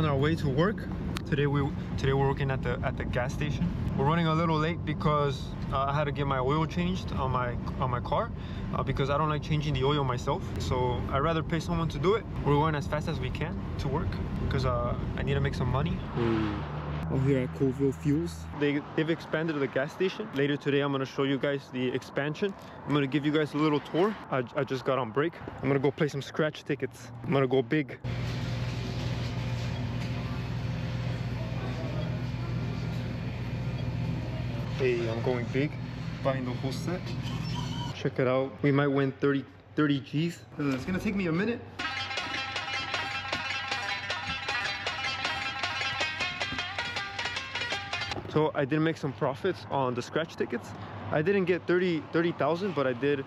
on our way to work. Today we're working at the gas station. We're running a little late because I had to get my oil changed on my car because I don't like changing the oil myself. So I'd rather pay someone to do it. We're going as fast as we can to work because I need to make some money. I'm here at Coville Fules. They've expanded the gas station. Later today, I'm gonna show you guys the expansion. I'm gonna give you guys a little tour. I just got on break. I'm gonna go play some scratch tickets. I'm gonna go big. Hey, I'm going big, buying the whole set. Check it out. We might win 30 G's. It's gonna take me a minute. So I did make some profits on the scratch tickets. I didn't get 30,000, but I did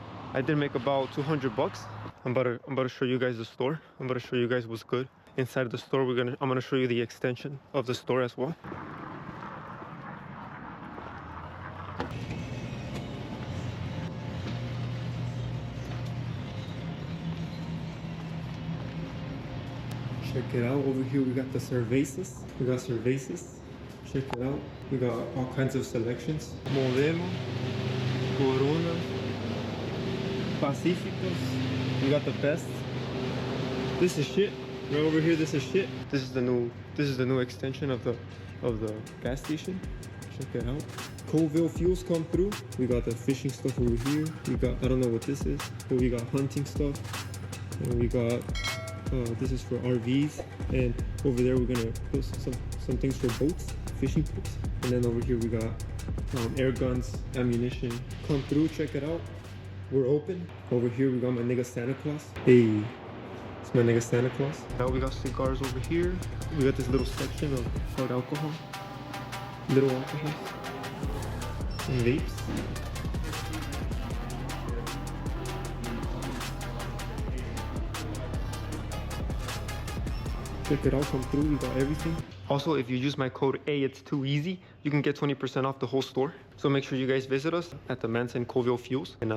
make about 200 bucks. I'm about to show you guys the store. I'm about to show you guys what's good inside the store. I'm gonna show you the extension of the store as well. Check it out. Over here we got the cervezas. We got cervezas. Check it out. We got all kinds of selections. Modelo, Corona, Pacificos. We got the best. This is shit. Right over here, this is shit. This is the new extension of the gas station. Check it out. Coville Fules come through. We got the fishing stuff over here. We got, I don't know what this is, but we got hunting stuff. And we got this is for RVs, and over there we're gonna put some things for boats, fishing boats. And then over here we got air guns, ammunition. Come through, check it out. We're open. Over here we got my nigga Santa Claus. Hey, it's my nigga Santa Claus. Now we got cigars over here. We got this little section of hard alcohol, little alcohol, and vapes. Check it out, come through, we got everything. Also, if you use my code AIT'S2EASY, you can get 20% off the whole store. So make sure you guys visit us at the Manson Coville Fules in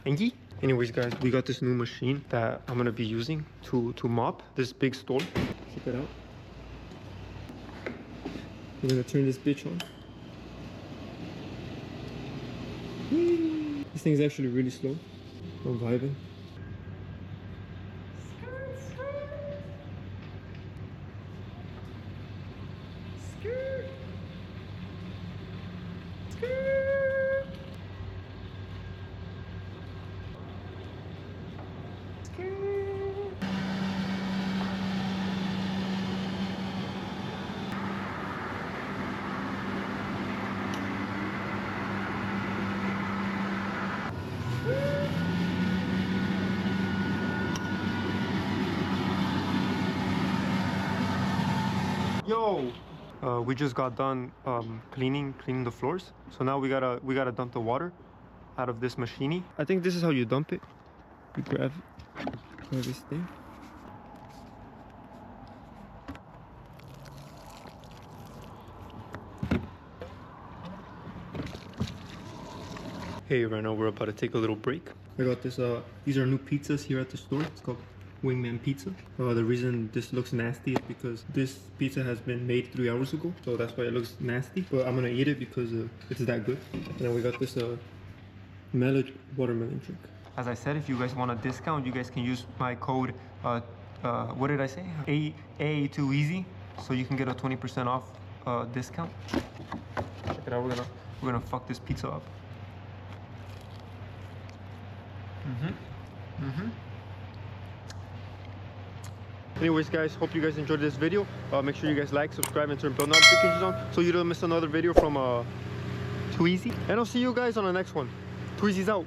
Engie. Anyways, guys, we got this new machine that I'm gonna be using to mop this big store. Check it out. We're gonna turn this bitch on. Whee! This thing's actually really slow. I'm vibing. Yo, we just got done cleaning the floors. So now we gotta dump the water out of this machine. I think this is how you dump it. You grab this thing. Hey, right now we're about to take a little break. I got this. These are new pizzas here at the store. It's called Wingman Pizza. The reason this looks nasty is because this pizza has been made 3 hours ago, so that's why it looks nasty. But I'm gonna eat it because it's that good. And then we got this melon watermelon drink. As I said, if you guys want a discount, you guys can use my code. What did I say? AIT'S2EASY, so you can get a 20% off discount. Check it out. We're gonna fuck this pizza up. Anyways, guys, hope you guys enjoyed this video. Make sure you guys like, subscribe, and turn bell notifications on so you don't miss another video from Too Easy. And I'll see you guys on the next one. Too Easy's out.